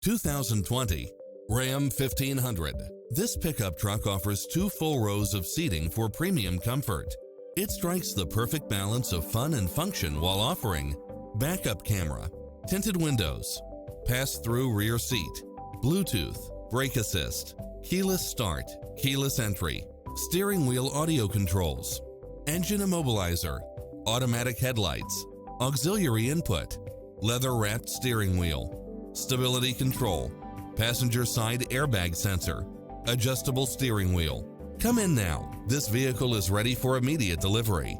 2020 Ram 1500. This pickup truck offers 2 full rows of seating for premium comfort. It strikes the perfect balance of fun and function while offering backup camera, tinted windows, pass-through rear seat, Bluetooth, brake assist, keyless start, keyless entry, steering wheel audio controls, engine immobilizer, automatic headlights, auxiliary input, leather-wrapped steering wheel, stability control, passenger side airbag sensor, adjustable steering wheel. Come in now. This vehicle is ready for immediate delivery.